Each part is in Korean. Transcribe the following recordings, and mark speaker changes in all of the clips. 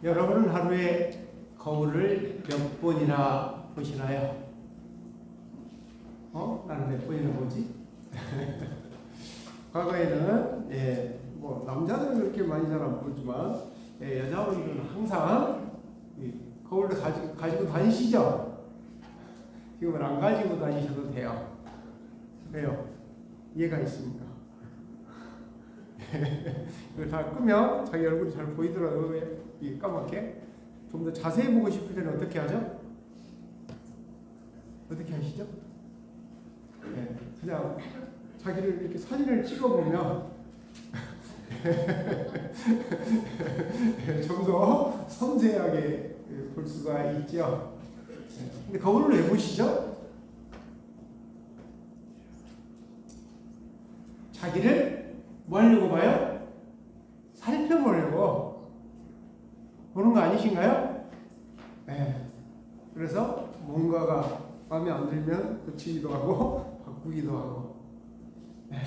Speaker 1: 여러분은 하루에 거울을 몇 번이나 보시나요? 나는 몇 번이나 보지? 과거에는 뭐 남자들은 그렇게 많이 잘 안 보지만 여자분들은 항상 거울을 가지고 다니시죠? 지금은 안 가지고 다니셔도 돼요. 왜요? 이해가 있습니까? 이걸 다 끄면 자기 얼굴이 잘 보이더라도 까맣게 좀 더 자세히 보고 싶을 때는 어떻게 하죠? 어떻게 하시죠? 그냥 자기를 이렇게 사진을 찍어보면 좀 더 섬세하게 볼 수가 있죠. 근데 거울을 왜 보시죠? 자기를 뭐 하려고 봐요? 살펴보려고 보는 거 아니신가요? 네. 그래서 뭔가가 마음에 안 들면 고치기도 하고 바꾸기도 하고. 네.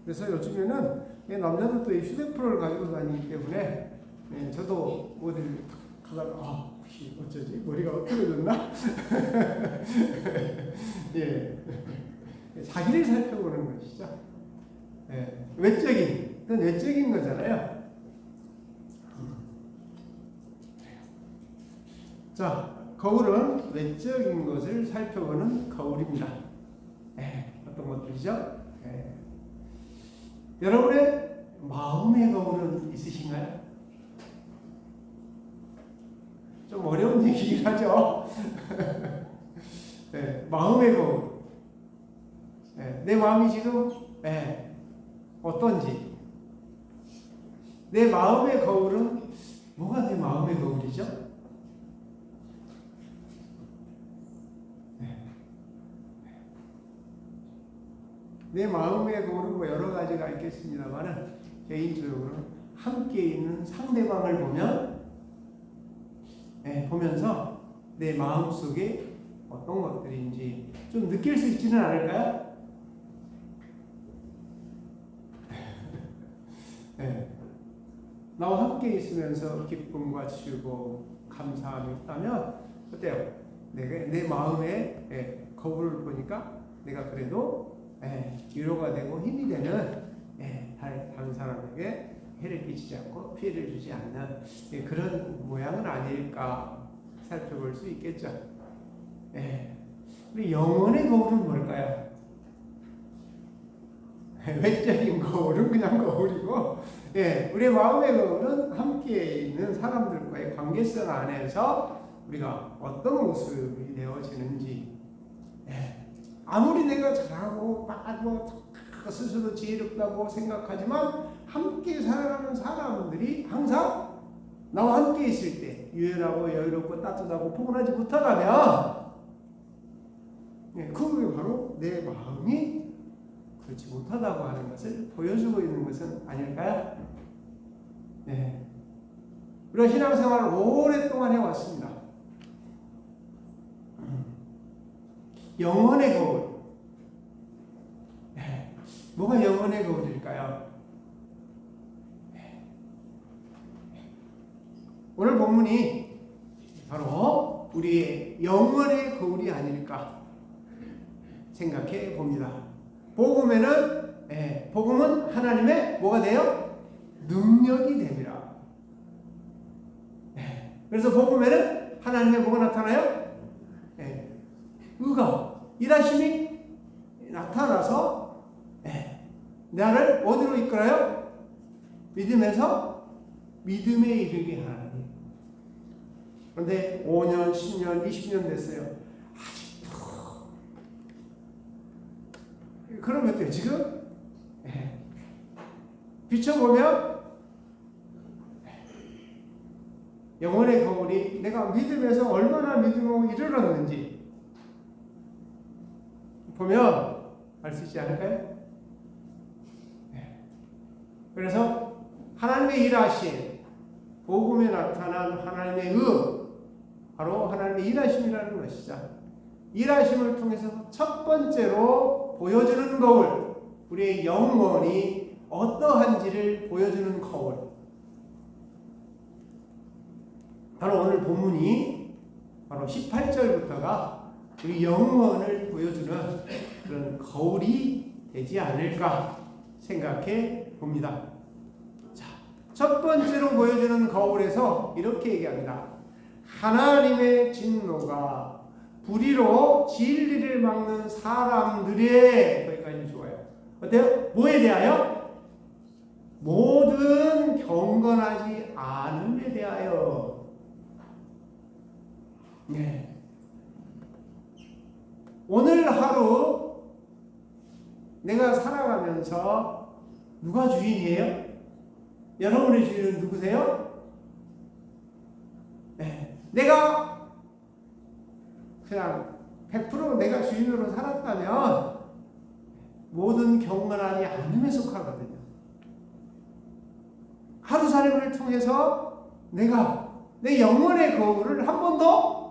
Speaker 1: 그래서 요즘에는 남자들도 이 휴대폰을 가지고 다니기 때문에 저도 어딜 가다가 혹시 어쩌지? 머리가 어떻게졌나? 예. 자기를 살펴보는 것이죠. 그건 외적인 거잖아요. 자, 거울은 외적인 것을 살펴보는 거울입니다. 어떤 것들이죠? 여러분의 마음의 거울은 있으신가요? 좀 어려운 얘기긴 하죠. 마음의 거울. 내 마음이 지금 어떤지. 내 마음의 거울은 뭐가 내 마음의 거울이죠? 내 마음의 거울은 뭐 여러 가지가 있겠습니다만 개인적으로는 함께 있는 상대방을 보면서 내 마음 속에 어떤 것들인지 좀 느낄 수 있지는 않을까요? 나와 함께 있으면서 기쁨과 즐거움, 감사함이 있다면 어때요? 내 마음의 거울을 보니까 내가 그래도 위로가 되고 힘이 되는 다른 사람에게 해를 끼치지 않고 피해를 주지 않는 그런 모양은 아닐까 살펴볼 수 있겠죠. 우리 영혼의 거울은 뭘까요? 외적인 거울은 그냥 거울이고, 우리의 마음의 거울은 함께 있는 사람들과의 관계성 안에서 우리가 어떤 모습이 되어지는지. 아무리 내가 잘하고 빠르고 스스로 지혜롭다고 생각하지만 함께 살아가는 사람들이 항상 나와 함께 있을 때 유연하고 여유롭고 따뜻하고 포근하지 못하다면 그게 바로 내 마음이 그렇지 못하다고 하는 것을 보여주고 있는 것은 아닐까요? 우리가 신앙생활을 오랫동안 해왔습니다. 영혼의 거울. 뭐가 영혼의 거울일까요? 오늘 본문이 바로 우리의 영혼의 거울이 아닐까 생각해 봅니다. 복음은 하나님의 뭐가 돼요? 능력이 됩니다. 그래서 복음에는 하나님의 뭐가 나타나요? 의가, 일하심이 나타나서 나를 어디로 이끌어요? 믿음에서 믿음에 이르게 하나님. 그런데 5년, 10년, 20년 됐어요. 아직도. 그러면 어때요? 지금? 비춰보면 영혼의 거울이 내가 믿음에서 얼마나 믿음으로 이르렀는지 보면 알 수 있지 않을까요? 그래서 하나님의 일하심, 복음에 나타난 하나님의 의, 바로 하나님의 일하심이라는 것이죠. 일하심을 통해서 첫 번째로 보여주는 거울, 우리의 영혼이 어떠한지를 보여주는 거울. 바로 오늘 본문이 바로 18절부터가 우리 영혼을 보여주는 그런 거울이 되지 않을까 생각해 봅니다. 자, 첫 번째로 보여주는 거울에서 이렇게 얘기합니다. 하나님의 진노가 불의로 진리를 막는 사람들의, 거기까지 좋아요. 어때요? 뭐에 대하여? 모든 경건하지 않음에 대하여. 네. 오늘 하루 내가 살아가면서 누가 주인이에요? 여러분의 주인은 누구세요? 네. 내가 그냥 100% 내가 주인으로 살았다면 모든 경건하지 않음에 속하거든요. 하루 살림을 통해서 내가 내 영혼의 거울을 한 번도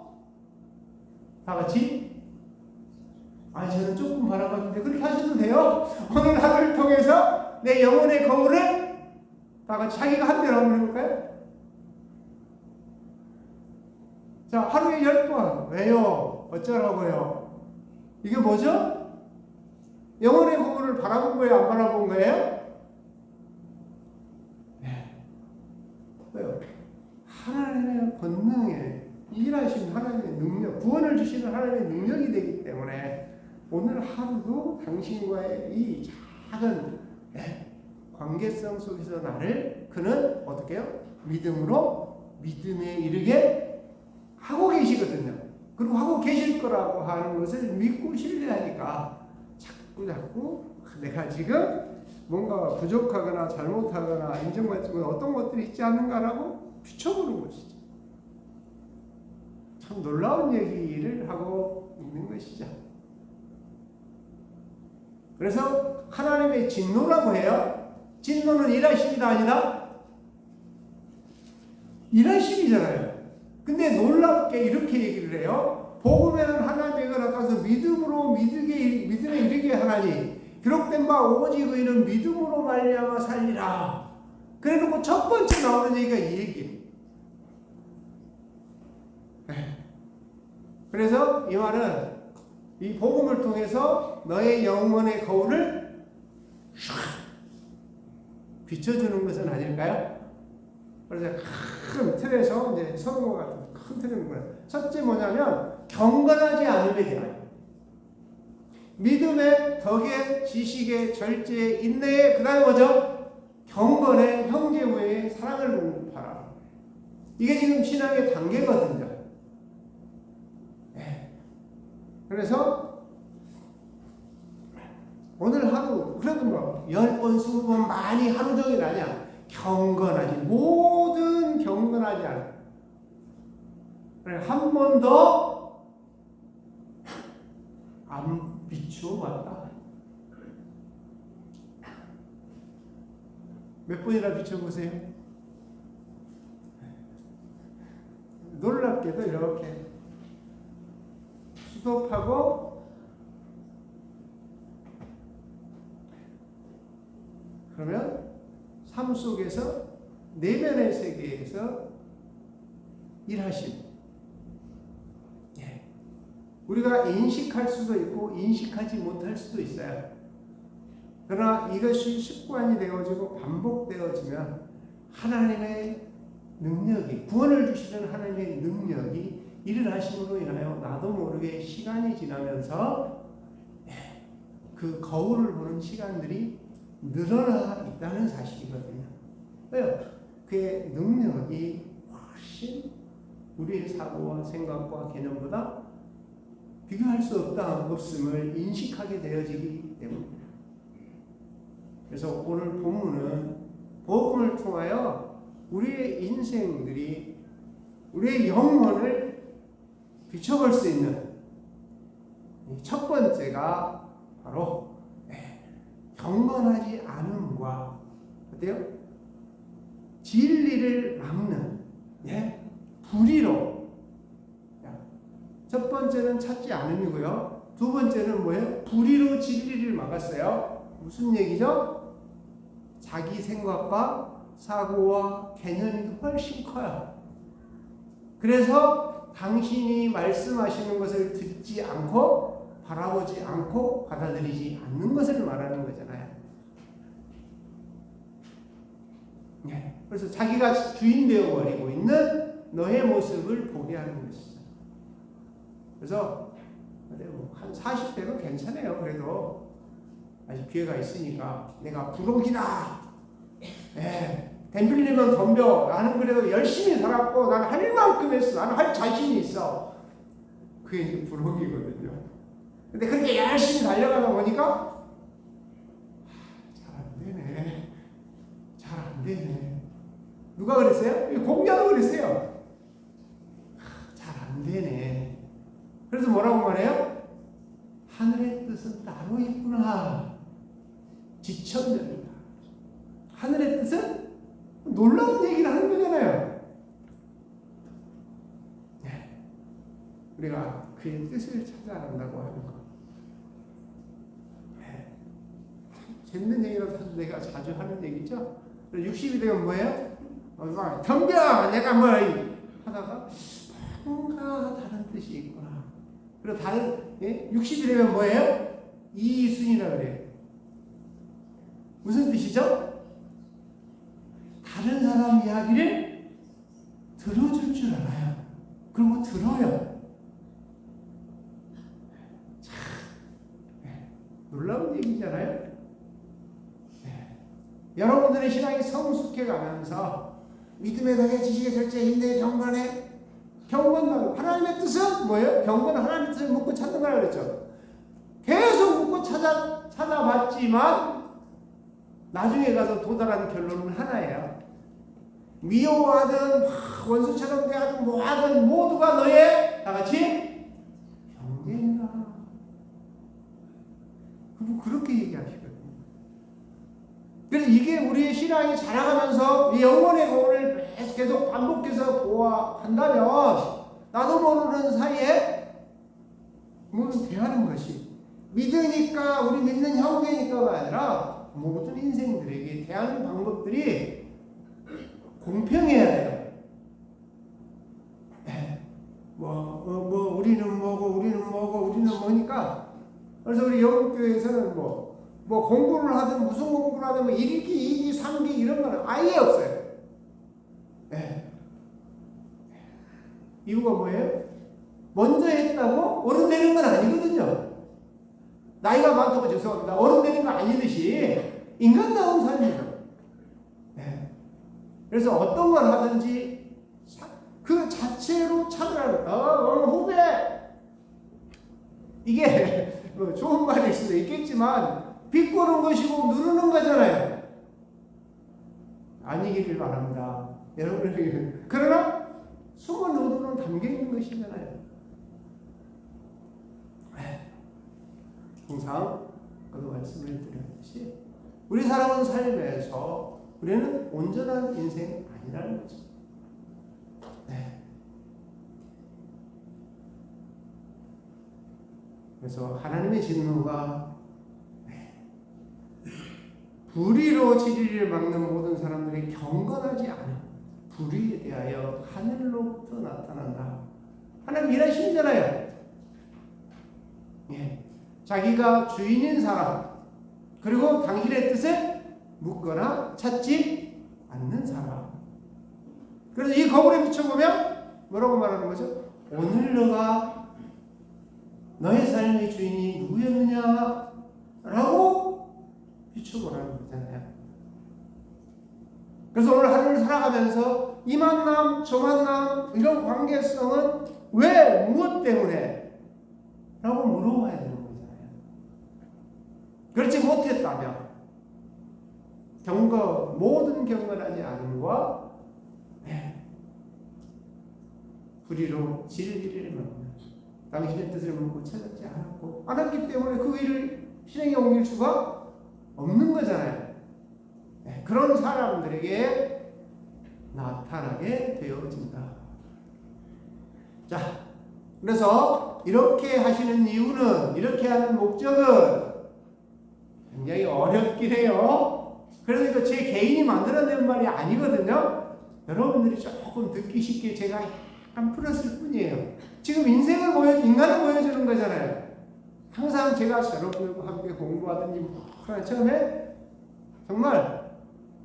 Speaker 1: 다 같이 저는 조금 바라봤는데 그렇게 하셔도 돼요. 오늘 하루를 통해서 내 영혼의 거울을 다 같이 자기가 한 대로 한번 해볼까요? 자, 하루에 10번. 왜요? 어쩌라고요? 이게 뭐죠? 영혼의 거울을 바라본 거예요? 안 바라본 거예요? 네. 왜요? 하나님의 권능에 일하신 하나님의 능력, 구원을 주시는 하나님의 능력이 되기 때문에 오늘 하루도 당신과의 이 작은 관계성 속에서 나를 그는 어떻게 해요? 믿음으로 믿음에 이르게 하고 계시거든요. 그리고 하고 계실 거라고 하는 것을 믿고 신뢰하니까 자꾸 내가 지금 뭔가 부족하거나 잘못하거나 인정받지 못한 어떤 것들이 있지 않는가라고 비춰보는 것이죠. 참 놀라운 얘기를 하고 있는 것이죠. 그래서 하나님의 진노라고 해요. 진노는 일하심이다 아니다? 일하심이잖아요. 근데 놀랍게 이렇게 얘기를 해요. 복음에는 하나님에게 나타나서 믿음에 이르게 하나니 기록된 바 오직 의인은 믿음으로 말미암아 살리라. 그래놓고 첫 번째 나오는 얘기가 이 얘기예요. 그래서 이 말은 이 복음을 통해서 너의 영혼의 거울을 비춰주는 것은 아닐까요? 그래서 큰 틀에서 이제 성경과 같은 큰 틀은 뭐예요? 첫째 뭐냐면 경건하지 않음에 대하여 믿음의 덕에 지식에 절제에 인내에 그다음에 뭐죠? 경건에 형제 우애에 사랑을 공급하라. 이게 지금 신앙의 단계거든요. 그래서 오늘 하루 그래도 뭐 10번 20번 많이 하루 종일 아니야. 경건하지 모든 경건하지 않아. 한 번도 안 비추어 봤다. 몇 번이나 비춰보세요. 놀랍게도 이렇게 수도하고 그러면 삶 속에서 내면의 세계에서 일하심. 우리가 인식할 수도 있고 인식하지 못할 수도 있어요. 그러나 이것이 습관이 되어지고 반복되어지면 하나님의 능력이, 구원을 주시는 하나님의 능력이 일을 하심으로 인하여 나도 모르게 시간이 지나면서 그 거울을 보는 시간들이 늘어나 있다는 사실이거든요. 왜요? 그의 능력이 훨씬 우리의 사고와 생각과 개념보다 비교할 수 없음을 인식하게 되어지기 때문입니다. 그래서 오늘 본문은 복음을 통하여 우리의 인생들이 우리의 영혼을 비춰볼 수 있는 첫 번째가 바로 경건하지 않음과 어때요? 진리를 막는 불의로. 첫 번째는 찾지 않음이고요. 두 번째는 뭐예요? 불의로 진리를 막았어요. 무슨 얘기죠? 자기 생각과 사고와 개념이 훨씬 커요. 그래서 당신이 말씀하시는 것을 듣지 않고 바라보지 않고 받아들이지 않는 것을 말하는 거잖아요. 네. 그래서 자기가 주인 되어버리고 있는 너의 모습을 보게 하는 것이죠. 그래서 한 40대는 괜찮아요. 그래도 아직 기회가 있으니까 내가 부록이다. 덤빌리면 덤벼. 나는 그래도 열심히 살았고 나는 할 만큼 했어. 나는 할 자신이 있어. 그게 이제 부록이거든요. 근데 그렇게 열심히 달려가다 보니까 잘 안 되네. 잘 안 되네. 누가 그랬어요? 공자도 그랬어요. 잘 안 되네. 그래서 뭐라고 말해요? 하늘의 뜻은 따로 있구나. 지천명이다. 하늘의 뜻은 놀라운 얘기를 하는 거잖아요. 네. 우리가 그의 뜻을 찾아간다고 하는 거. 네. 재밌는 얘기라서 내가 자주 하는 얘기죠. 60이 되면 뭐예요? 덤벼! 내가 뭐 하다가 뭔가 다른 뜻이 있구나. 그리고 다른 60이 되면 뭐예요? 이순이라 그래요. 무슨 뜻이죠? 다른 사람 이야기를 들어줄 줄 알아요. 그리고 들어요. 참 놀라운 얘기잖아요. 네. 여러분들의 신앙이 성숙해 가면서 믿음의 덕에 지식의 절제 인내의 경건 하나님의 뜻은 뭐예요? 경건은 하나님의 뜻을 묻고 찾는 거라 그랬죠. 계속 묻고 찾아봤지만 나중에 가서 도달한 결론은 하나예요. 미워하든 원수처럼 대하든 뭐하든 모두가 너의 다같이 형제니라. 그렇게 얘기하시거든요. 그래서 이게 우리의 신앙이 자라가면서 이 영혼의 거울을 계속 반복해서 보아한다면 나도 모르는 사이에 모두 대하는 것이 믿으니까 우리 믿는 형제니까가 아니라 모든 인생들에게 대하는 방법들이 공평해야 돼요. 우리는 우리는 뭐니까. 그래서 우리 영국교회에서는 공부를 하든 무슨 공부를 하든 1기, 2기, 3기 이런 건 아예 없어요. 네. 이유가 뭐예요? 먼저 했다고 어른 되는 건 아니거든요. 나이가 많다고 죄송합니다. 어른 되는 거 아니듯이 인간다운 삶이에요. 네. 그래서 어떤 걸 하든지 그 자체로 찾으라는 후배! 이게 좋은 말일 수도 있겠지만 비꼬는 것이고 누르는 거잖아요. 아니기를 바랍니다. 여러분에게. 그러나 숨은 의도는 담겨있는 것이잖아요. 항상 그도 말씀을 드렸듯이 우리 살아온 삶에서 우리는 온전한 인생이 아니라는 거죠. 네. 그래서 하나님의 진노가 불의로 진리를 막는 모든 사람들이 경건하지 않은 불의에 대하여 하늘로부터 나타난다. 하나님 일하시잖아요. 예. 자기가 주인인 사람, 그리고 당신의 뜻을 묻거나 찾지 않는 사람. 그래서 이 거울에 비춰보면 뭐라고 말하는 거죠? 오늘 너가 너의 삶의 주인이 누구였느냐? 라고 비춰보라는 거잖아요. 그래서 오늘 하루를 살아가면서 이 만남, 저 만남, 이런 관계성은 왜, 무엇 때문에? 라고 물어봐야 되는 거잖아요. 그렇지 못했다면 모든 경건하지 않음과 불의로 진리를 막는 당신의 뜻을 묻고 찾았지 않았기 때문에 그 일을 실행에 옮길 수가 없는 거잖아요. 그런 사람들에게 나타나게 되어진다. 자, 그래서 이렇게 하시는 이유는, 이렇게 하는 목적은 굉장히 어렵긴 해요. 그래서 이거 제 개인이 만들어낸 말이 아니거든요. 여러분들이 조금 듣기 쉽게 제가 약간 풀었을 뿐이에요. 지금 인간을 보여주는 거잖아요. 항상 제가 여러분들과 함께 공부하든지 처음에 정말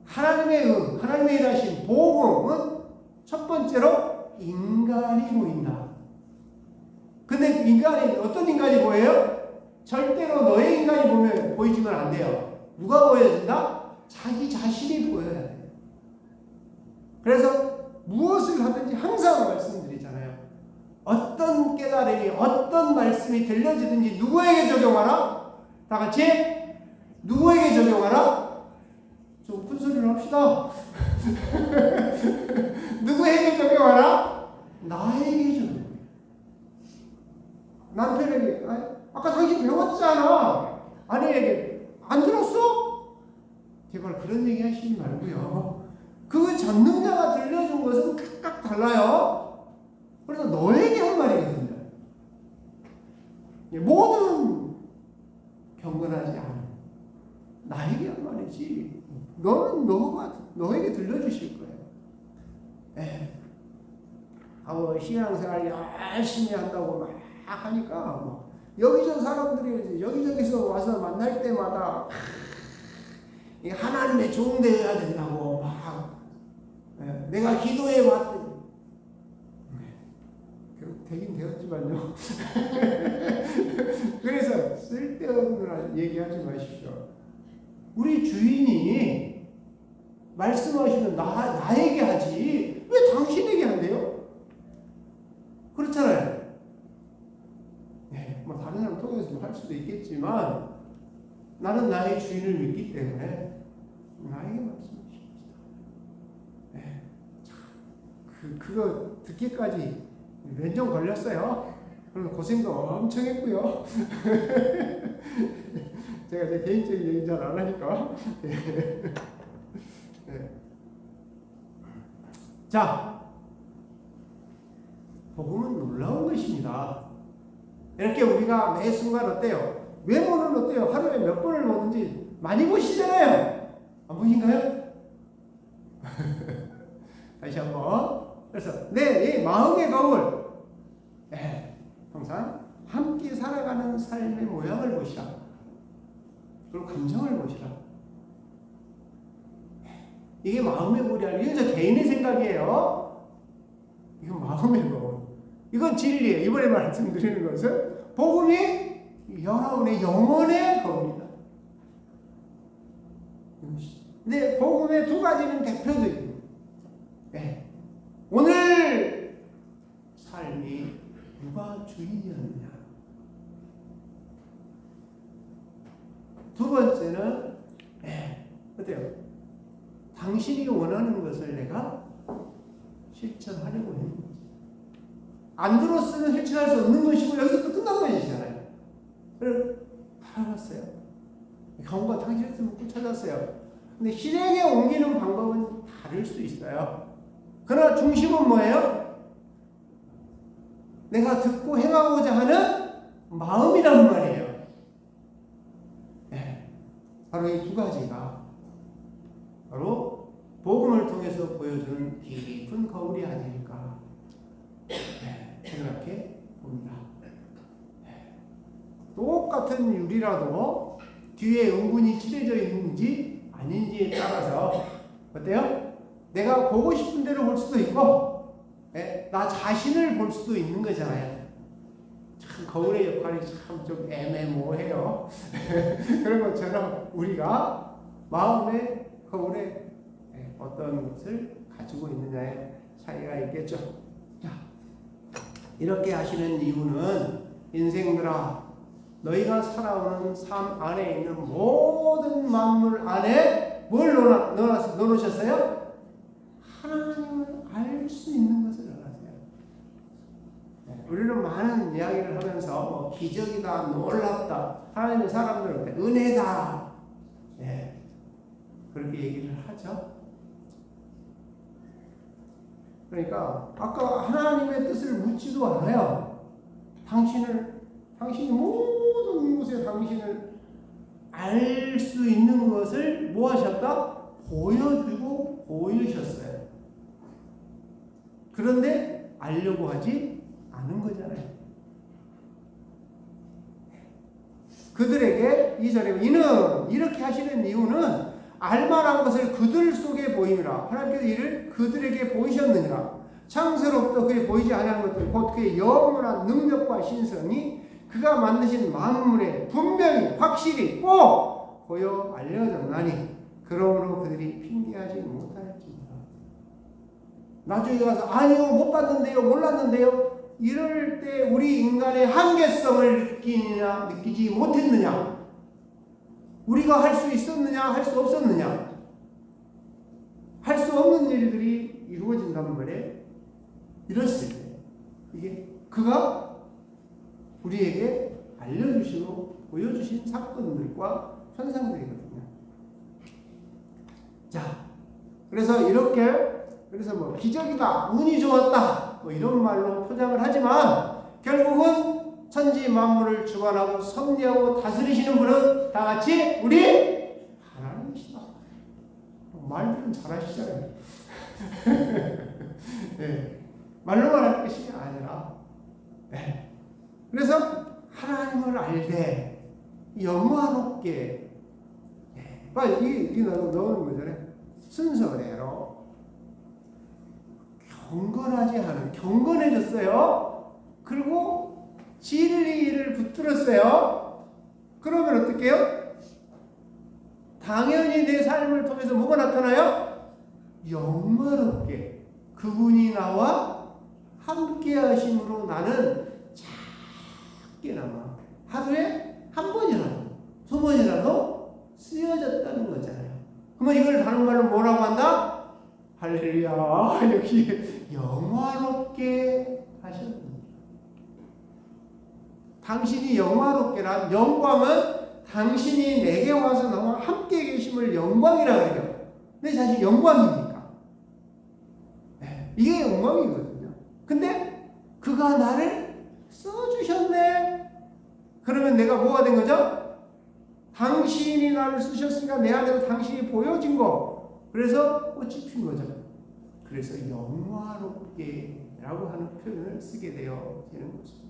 Speaker 1: 하나님의 일하신 복음은 첫 번째로 인간이 보인다. 근데 어떤 인간이 보여요? 절대로 너의 인간이 보이지면 안 돼요. 누가 보여준다? 자기 자신이 보여야 돼요. 그래서 무엇을 하든지 항상 말씀드리잖아요. 어떤 깨달음이, 어떤 말씀이 들려지든지 누구에게 적용하라? 다 같이 누구에게 적용하라? 좀 큰 소리를 합시다. 누구에게 적용하라? 나에게 적용. 남편에게, 아까 당신 배웠잖아. 아내에게 안 들었어? 제발 그런 얘기 하시지 말고요. 그 전능자가 들려준 것은 각각 달라요. 그래서 너에게 한 말이거든요. 모든 경건하지 않아. 나에게 한 말이지. 너는 너에게 들려주실 거예요. 신앙생활 열심히 한다고 막 하니까 여기저기 사람들이 여기저기서 와서 만날 때마다 하나님의 종되어야 된다고 막 내가 기도해 왔더니 결국 되긴 되었지만요. 그래서 쓸데없는 얘기하지 마십시오. 우리 주인이 말씀하시면 나에게 하지 왜 당신에게 한대요? 그렇잖아요. 다른 사람 통해서 할 수도 있겠지만 나는 나의 주인을 믿기 때문에 나에게 말씀하십니다. 그거 듣기까지 몇 년 걸렸어요. 그래서 고생도 엄청 했고요. 제가 제 개인적인 얘기 잘 안 하니까. 자, 복음은 놀라운 것입니다. 이렇게 우리가 매 순간 어때요? 외모는 어때요? 하루에 몇 번을 보는지 많이 보시잖아요. 안 보신가요? 다시 한번. 그래서 이 마음의 거울. 항상 함께 살아가는 삶의 모양을 보시라. 그리고 감정을 보시라. 이게 마음의 거울이 아니라 이건 저 개인의 생각이에요. 이건 마음의 거울. 이건 진리예요. 이번에 말씀드리는 것은 복음이 여러분의 영혼의 거울이다. 근데 복음의 두 가지는 대표적이에요. 오늘 삶이 누가 주인이었느냐. 두 번째는 어때요? 당신이 원하는 것을 내가 실천하려고 했는 거지. 안 들었으면 실천할 수 없는 것이고 여기서 또 끝난 것이잖아요. 그걸 알아봤어요. 경우가 당신을 묻고 찾았어요. 근데 실행에 옮기는 방법은 다를 수 있어요. 그러나 중심은 뭐예요? 내가 듣고 행하고자 하는 마음이란 말이에요. 바로 이 두 가지가 바로 복음을 통해서 보여주는 깊은 거울이 아닐까 생각해 봅니다. 똑같은 유리라도 뒤에 은근히 칠해져 있는지 아닌지에 따라서 어때요? 내가 보고 싶은 대로 볼 수도 있고 나 자신을 볼 수도 있는 거잖아요. 참 거울의 역할이 참 좀 애매모호해요. 그런 것처럼 우리가 마음의 거울에 어떤 것을 가지고 있느냐의 차이가 있겠죠. 자, 이렇게 하시는 이유는 인생들아 너희가 살아오는 삶 안에 있는 모든 만물 안에 뭘 넣어놓으셨어요? 하나님을 알 수 있는 것을 알아세요. 우리는 많은 이야기를 하면서 기적이다, 놀랍다, 하나님의 사람들한테 은혜다, 그렇게 얘기를 하죠. 그러니까 아까 하나님의 뜻을 묻지도 않아요. 당신이 모든 곳에 당신을 알 수 있는 것을 뭐 하셨다? 보여주고 보이셨어요. 그런데 알려고 하지 않은 거잖아요. 그들에게 이 절에 이는 이렇게 하시는 이유는 알만한 것을 그들 속에 보이니라. 하나님께서 이를 그들에게 보이셨느니라. 창세로부터 그에 보이지 아니하는 것들 곧 그의 영원한 능력과 신성이 그가 만드신 만물에 분명히 확실히 꼭 보여 알려졌나니 그러므로 그들이 핑계하지 못하였습니다. 나중에 가서 아니요 못 봤는데요 몰랐는데요 이럴 때 우리 인간의 한계성을 느끼지 못했느냐? 우리가 할 수 있었느냐 할 수 없었느냐? 할 수 없는 일들이 이루어진단 말이에요. 이랬을 때 이게 그가 우리에게 알려주시고 보여주신 사건들과 현상들이거든요. 자, 그래서 그래서 뭐 기적이다, 운이 좋았다, 뭐 이런 말로 포장을 하지만 결국은 천지 만물을 주관하고 섭리하고 다스리시는 분은 다 같이 우리 하나님이시다. 말들은 잘하시잖아요. 네. 말로만 할 것이 아니라, 네. 그래서 하나님을 알되 영화롭게, 네. 이게 넣는 거잖아요. 순서대로 경건해졌어요. 그리고 진리를 붙들었어요. 그러면 어떻게 해요? 당연히 내 삶을 통해서 뭐가 나타나요? 영화롭게 그분이 나와 함께 하심으로 나는 작게나마 하루에 한 번이라도 두 번이라도 쓰여졌다는 거잖아요. 그러면 이걸 다른 말로 뭐라고 한다? 할렐루야, 여기 영화롭게 하셨습니다. 당신이 영화롭게란 영광은 당신이 내게 와서 나와 함께 계심을 영광이라고 해요. 내 자신 영광이니까. 네, 이게 영광이거든요. 근데 그가 나를 써주셨네. 그러면 내가 뭐가 된 거죠? 당신이 나를 쓰셨으니까 내 안에서 당신이 보여진 거. 그래서 꽃이 핀 거죠. 그래서 영화롭게 라고 하는 표현을 쓰게 되어지는 것입니다.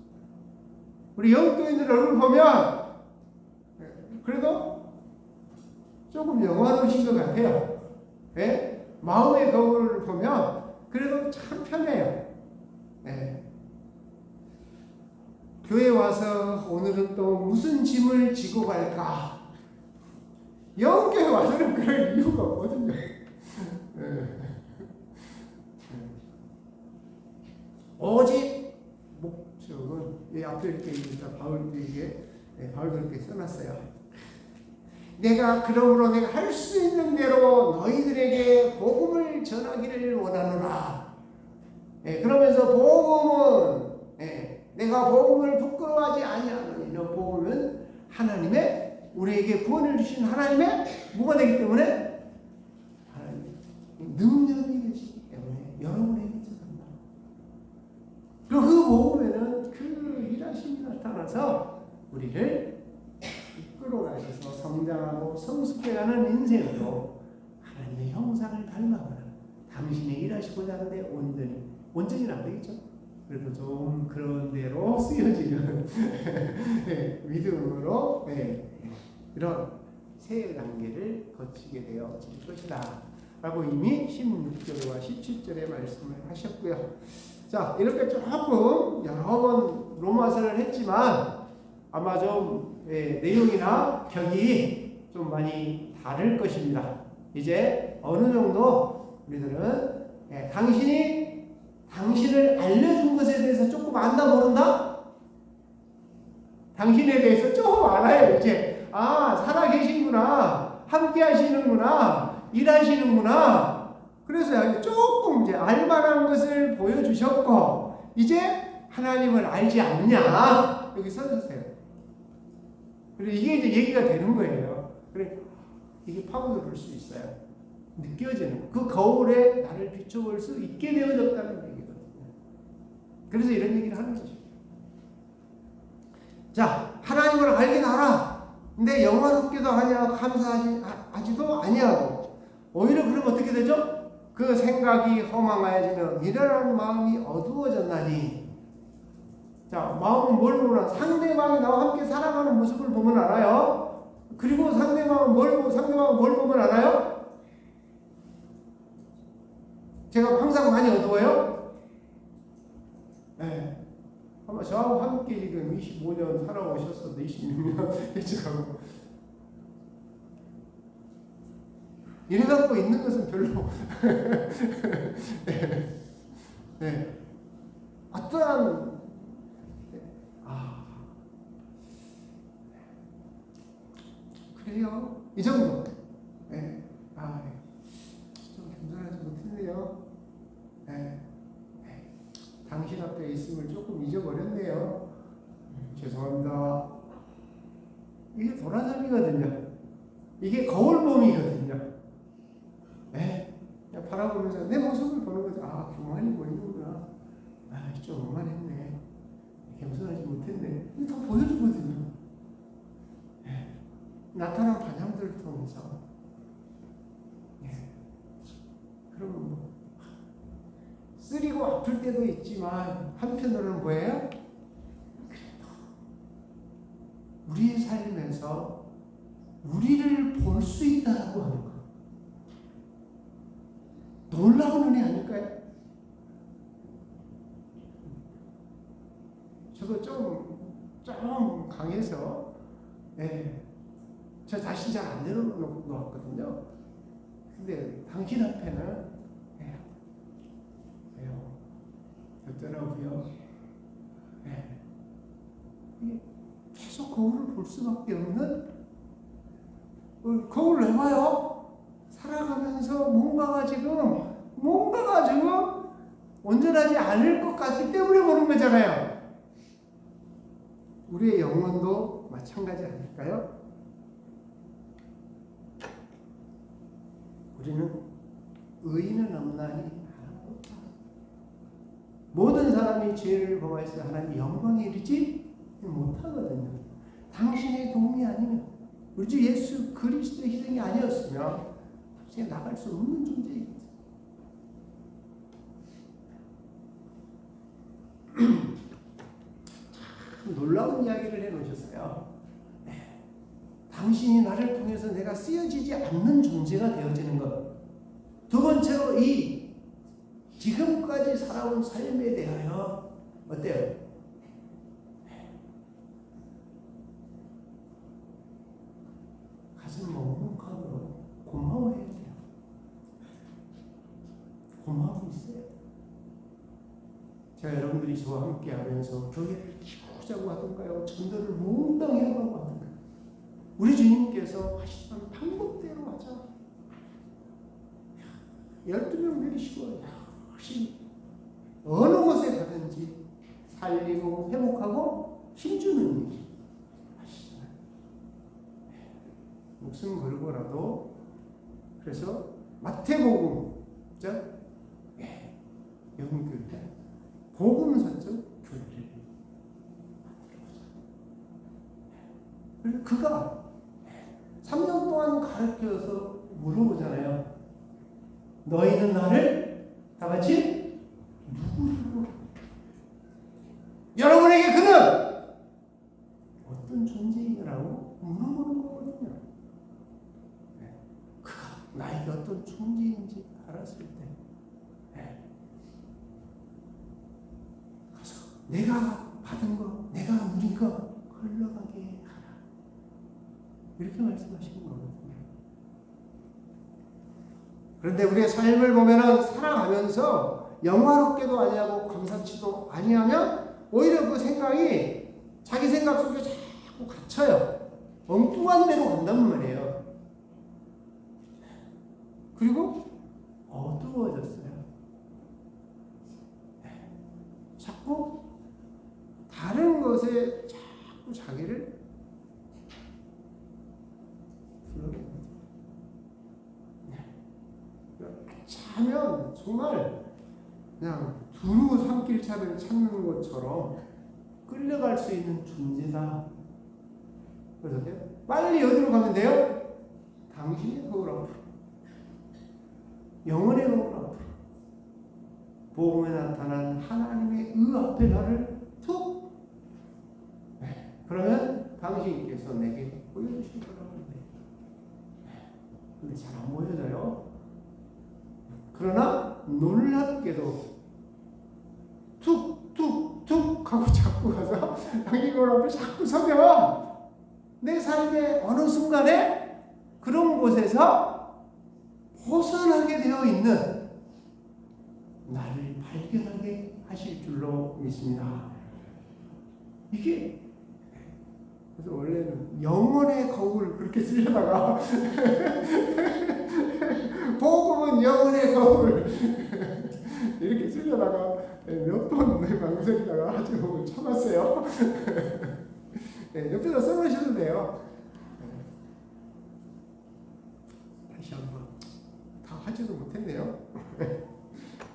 Speaker 1: 우리 영교인들 얼굴 보면 그래도 조금 영화로우신 것 같아요. 네? 마음의 거울을 보면 그래도 참 편해요. 네. 교회 와서 오늘은 또 무슨 짐을 지고 갈까? 영교회 와서는 그럴 이유가 없거든요. 네. 오직 목적은 이 앞에 이렇게 바울도 이렇게 써놨어요. 내가 할 수 있는 대로 너희들에게 복음을 전하기를 원하노라. 그러면서 복음은 내가 복음을 부끄러워하지 아니하노니 복음은 하나님의 우리에게 구원을 주신 하나님의 뭐가 되기 때문에 하나님 능력이 계시기 때문에 여러분에게 전한다. 그리고 그 복음에는 그 일하심이 나타나서 우리를 이끌어가셔서 성장하고 성숙해가는 인생으로 하나님의 형상을 닮아가는 당신이 일하시고자 하는데 온전히는 안 되겠죠. 그래도 좀 그런 대로 쓰여지는 믿음으로 이런 새 단계를 거치게 되어질 것이다 라고 이미 16절과 17절에 말씀을 하셨고요. 자, 이렇게 조금 여러 번 로마서를 했지만 아마 좀 내용이나 격이 좀 많이 다를 것입니다. 이제 어느 정도 우리들은 당신을 알려준 것에 대해서 조금 안다 모른다? 당신에 대해서 조금 알아요. 이제 살아계시구나, 함께 하시는구나, 일하시는구나. 그래서 조금 이제 알만한 것을 보여주셨고 이제 하나님을 알지 않느냐 여기 써주세요. 그리고 이게 이제 얘기가 되는 거예요. 그래 이게 파고들 수 있어요. 느껴지는 그 거울에 나를 비춰볼 수 있게 되어졌다는 얘기거든요. 그래서 이런 얘기를 하는 거죠. 자, 하나님을 알긴 알아. 근데 영화롭게도 아니하고 감사하지도 아니하고 오히려 그러면 어떻게 되죠? 그 생각이 허망하여지며 미련한 마음이 어두워졌나니. 자, 마음은 뭘 보나? 상대방이 나와 함께 살아가는 모습을 보면 알아요. 그리고 상대방은 뭘 보면 알아요? 제가 항상 많이 어두워요? 네. 아마 저하고 함께 지금 25년 살아오셨어도 26년 일찍하고 이래 갖고 있는 것은 별로 네. 어떠한 그래요. 이 정도. 네. 좀 겸손하지 못했네요. 네. 당신 앞에 있음을 조금 잊어버렸네요. 죄송합니다. 이게 도라잠이거든요. 이게 거울봄이거든요. 네. 그냥 바라보면서 내 모습을 보는 거죠. 교만이 보이는구나. 좀 오만했네. 겸손하지 못했네. 이거 다 보여주거든요. 네. 나타난 반향들을 통해서. 네. 그럼 쓰리고 아플 때도 있지만 한편으로는 뭐예요? 그래도 우리의 삶에서 우리를 볼 수 있다라고 하는 거. 놀라운 은혜 아닐까요? 저도 좀 강해서 저 자신 잘 안 내려놓았거든요. 근데 당신 앞에는 어쩌라고요? 계속 거울을 볼 수밖에 없는 거울을 왜 봐요? 살아가면서 뭔가가 지금 온전하지 않을 것 같기 때문에 보는 거잖아요. 우리의 영혼도 마찬가지 아닐까요? 우리는 의인은 없나니 모든 사람이 죄를 범하여서 하나님 영광에 이르지 못하거든요. 당신의 도움이 아니면 우리 주 예수 그리스도의 희생이 아니었으면 당신이 나갈 수 없는 존재입니다. 참 놀라운 이야기를 해놓으셨어요. 당신이 나를 통해서 내가 쓰여지지 않는 존재가 되어지는 것. 두 번째로 이 지금까지 살아온 삶에 대하여 어때요? 가슴 먹먹하고 고마워해야 돼요. 고마워하고 있어요. 제가 여러분들이 저와 함께 하면서 교회를 키우자고 하던가요? 전도를 몽땅 해가고 하던가요? 우리 주님께서 하시던 방법대로 하자. 12명 내리시고 어느 곳에 가든지 살리고 회복하고 힘주는 일 하시잖아요. 목숨 걸고라도. 그래서 마태복음 연구회 복음서적 교회를 만들어보자. 그가 3년 동안 가르쳐서 물어보잖아요. 너희는 나를 다 같이 누구로? 여러분에게 그는 어떤 존재이냐라고 물어보는 거거든요. 그가 나에게 어떤 존재인지 알았을 때 가서 내가 받은 거, 내가 누린 거 흘러가게 하라. 이렇게 말씀하시는 거거든요. 그런데 우리의 삶을 보면은 살아가면서 영화롭게도 아니하고 감사치도 아니하면 오히려 그 생각이 자기 생각 속에 자꾸 갇혀요. 엉뚱한 데로 간단 말이에요. 그리고 어두워졌어요. 자꾸 다른 것에 자꾸 자기를 불러냅니다. 하면 정말 그냥 두루 산길차를 찾는 것처럼 끌려갈 수 있는 존재다. 그러세요? 빨리 어디로 가면 돼요? 당신의 거울 앞으로. 영혼의 거울 앞으로. 복음에 나타난 하나님의 앞에 나를 툭. 그러면 당신께서 내게 보여주실 거라고 해요. 근데 잘 안 보여져요. 그러나 놀랍게도 툭툭툭 하고 자꾸 가서 당신 거울 앞에 자꾸 서면 내 삶의 어느 순간에 그런 곳에서 벗어나게 되어 있는 나를 발견하게 하실 줄로 믿습니다. 이게 그래서 원래는 영혼의 거울 그렇게 쓰려다가 복음은 영혼의 거울 이렇게 쓰려다가 몇 번 망설이다가 하지만 참았어요. 네, 옆에다 써놓으셔도 돼요. 다시 한번 다 하지도 못했네요.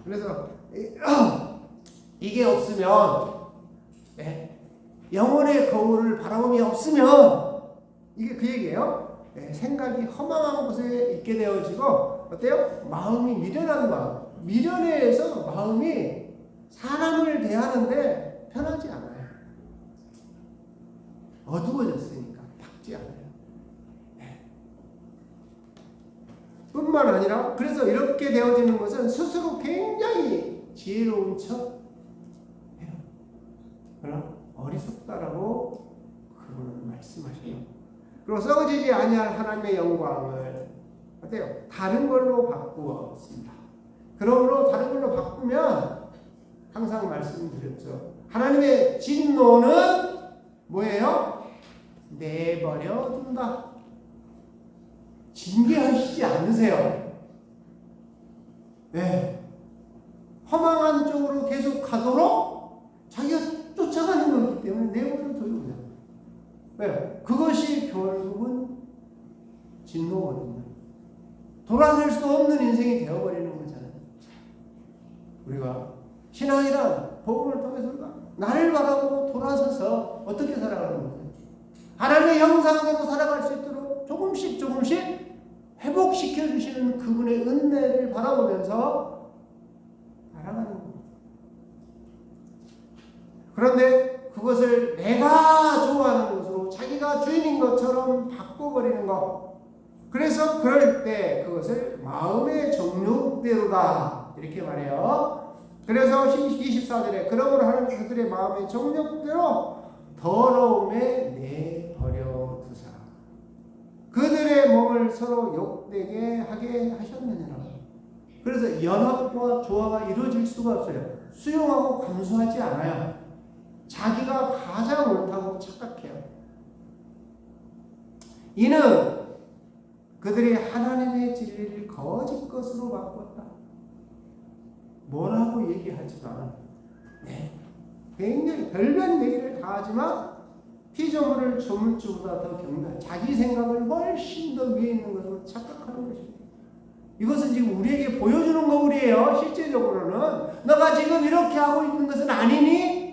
Speaker 1: 그래서 이게 없으면 영혼의 거울을 바라봄이 없으면 이게 그 얘기예요. 생각이 허망한 곳에 있게 되어지고 어때요? 마음이 미련한 마음. 미련해서 마음이 사람을 대하는데 편하지 않아요. 어두워졌으니까 밝지 않아요. 뿐만 아니라 그래서 이렇게 되어지는 것은 스스로 굉장히 지혜로운 척 해요. 그러나 어리석다라고 그분은 말씀하셔요. 그리고 썩어지지 아니할 하나님의 영광을 어때요? 다른 걸로 바꾸었습니다. 그러므로 다른 걸로 바꾸면 항상 말씀드렸죠. 하나님의 진노는 뭐예요? 내버려 둔다. 징계하시지 않으세요. 네. 허망한 쪽으로 계속 가도록 자기가 쫓아가는 거기 때문에 내버려 둬요. 왜요? 그것이 결국은 진노거든요. 돌아설 수 없는 인생이 되어버리는 거잖아요. 우리가 신앙이란 복음을 통해서 우리가 나를 바라보고 돌아서서 어떻게 살아가는 거예요? 하나님의 형상대로 살아갈 수 있도록 조금씩 회복시켜 주시는 그분의 은혜를 바라보면서 살아가는 겁니다. 그런데 그것을 내가 좋아하는 것으로 자기가 주인인 것처럼 바꿔버리는 것. 그래서 그럴 때 그것을 마음의 정욕대로다 이렇게 말해요. 그래서 24절에 그러므로 하나님 그들의 마음의 정욕대로 더러움에 내버려 두사 그들의 몸을 서로 욕되게 하게 하셨느니라. 그래서 연합과 조화가 이루어질 수가 없어요. 수용하고 감수하지 않아요. 자기가 가장 옳다고 착각해요. 이는 그들이 하나님의 진리를 거짓 것으로 바꿨다. 뭐라고 얘기하지만 굉장히 별별 얘기를 다 하지만 피조물을 조물주보다 더 경배한 자기 생각을 훨씬 더 위에 있는 것으로 착각하는 것입니다. 이것은 지금 우리에게 보여주는 거울이에요. 실제적으로는 너가 지금 이렇게 하고 있는 것은 아니니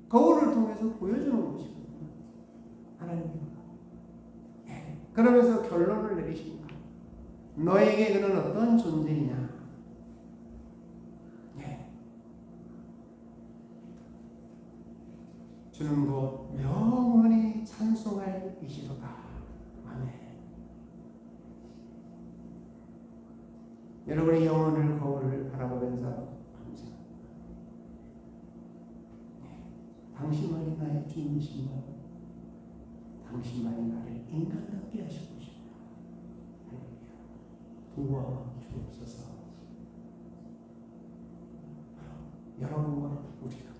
Speaker 1: 거울을 통해서 보여주는 것입니다. 하나님입니다. 그러면서 결론을 내리십니다. 너에게 그는 어떤 존재이냐? 주는 곧 영원히 찬송할 이시로다. 아멘. 여러분의 영혼을 거울을 바라보면서 당신만이 나의 주인이시며 당신만이 나를 인간답게 하시고 싶다. 도와 주옵소서. 여러분과 우리가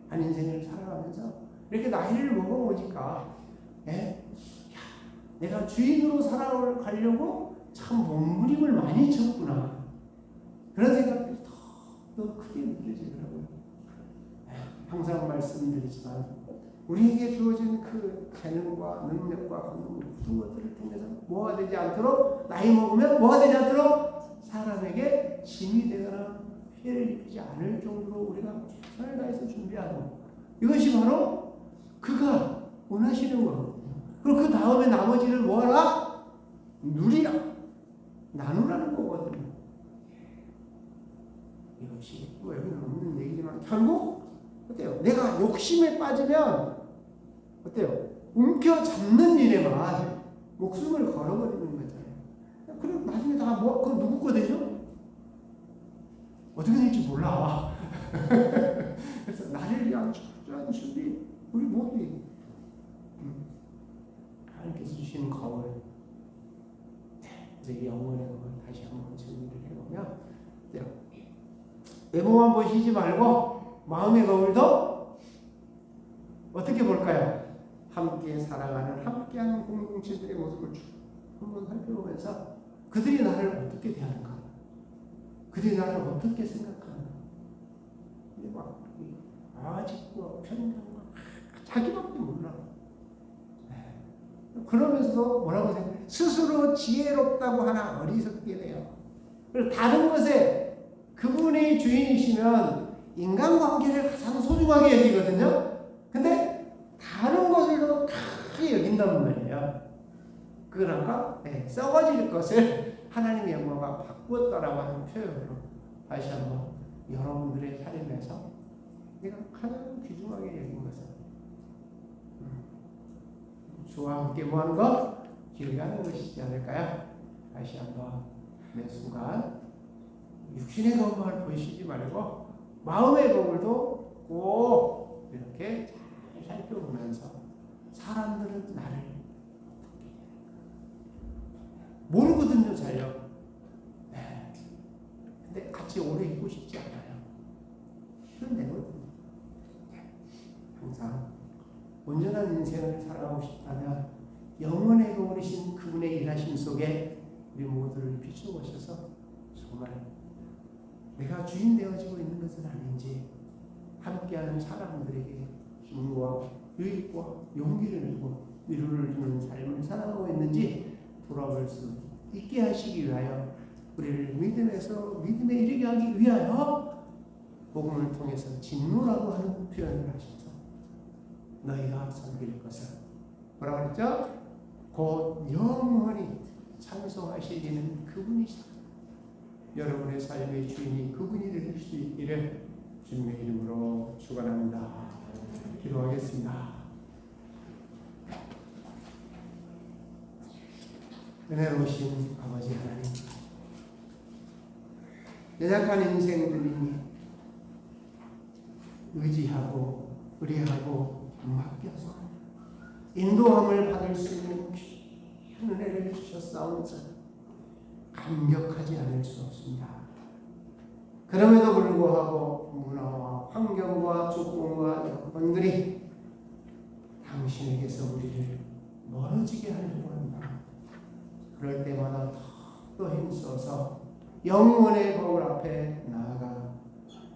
Speaker 1: 한 인생을 살아가면서 이렇게 나이를 먹어보니까 내가 주인으로 살아가려고 참 몸부림을 많이 쳤구나. 그런 생각들이 더 크게 느껴지더라고요. 항상 말씀드리지만 우리에게 주어진 그 재능과 능력과 모든 것들을 통해서 뭐가 되지 않도록 나이 먹으면 뭐가 되지 않도록 사람에게 짐이 되거나 피해를 입히지 않을 정도로 우리가 최선을 다해서 준비하고 이것이 바로 그가 원하시는 거거든요. 그리고 그 다음에 나머지를 뭐하라? 누리라. 나누라는 거거든요. 이것이 외국에 없는 얘기지만 결국 어때요? 내가 욕심에 빠지면 어때요? 움켜잡는 일에만 목숨을 걸어버리는 거잖아요. 그리고 나중에 다 뭐, 그건 누구 거 되죠? 어떻게 될지 몰라. 그래서 나를 위한 철저한 준비, 우리 모두 하나님께서 주시는 거울, 내 영혼의 거울 다시 한번 정리를 해보면 어때요? 외모만 보시지 말고 마음의 거울도 어떻게 볼까요? 함께 살아가는 함께하는 공동체들의 모습을 쭉 한번 살펴보면서 그들이 나를 어떻게 대하는가, 그들이 나를 어떻게 생각하는가. 근데 막 아직도 편견과 자기밖에 몰라. 그러면서도 뭐라고 생각해? 스스로 지혜롭다고 하나 어리석게 돼요. 그리고 다른 것에 그분이 주인이시면 인간관계를 가장 소중하게 여기거든요. 근데 다른 것을 크게 여긴단 말이에요. 그건 아까 썩어질 것을 하나님의 영광과 바꾸었다라고 하는 표현으로 다시 한번 여러분들의 삶에서 내가 가장 귀중하게 여긴 것은 주와 함께 뭐하는 것? 길 가는 것이지 않을까요? 다시 한번 매 순간 육신의 거울만 보시지 말고 마음의 거울도 꼭 이렇게 잘 살펴보면서 사람들은 나를 모르거든요, 잘요. 근데 같이 오래 있고 싶지 않아요. 그런 데거든요. 항상 온전한 인생을 살아가고 싶다면 영원의 거울이신 그분의 일하심 속에 우리 모두를 비추어보셔서 정말 내가 주인 되어지고 있는 것은 아닌지, 함께하는 사람들에게 힘과 유익과 용기를 주고 위로를 주는 삶을 살아가고 있는지 돌아볼 수 있게 하시기 위하여 우리를 믿음에서 믿음에 이르게 하기 위하여 복음을 통해서 진노라고 하는 표현을 하셔서 너희가 섬길 것은 뭐라고 그랬죠? 곧 영원히 찬송하시리는 그분이시다. 여러분의 삶의 주인이 그분이 되실 수 있기를 주님의 이름으로 축원합니다. 기도하겠습니다. 은혜로우신 아버지 하나님, 연약한 인생들이니 의지하고 의뢰하고 맡겨서 인도함을 받을 수 있는 귀한 은혜를 주셨사오면서 감격하지 않을 수 없습니다. 그럼에도 불구하고 문화와 환경과 조건과 여건들이 당신에게서 우리를 멀어지게 하려고 합니다. 그럴 때마다 더 힘써서 영원의 거울 앞에 나아가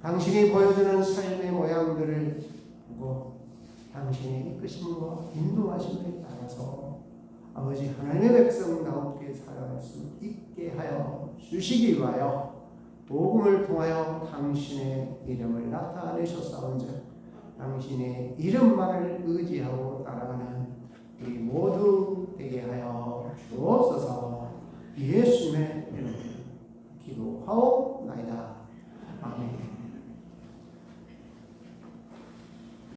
Speaker 1: 당신이 보여주는 삶의 모양들을 보고 당신의 이끄심과 인도하심에 따라서 아버지 하나님의 백성다우게 살아갈 수 있게 하여 주시기 위하여 복음을 통하여 당신의 이름을 나타내셨사온즉 당신의 이름만을 의지하고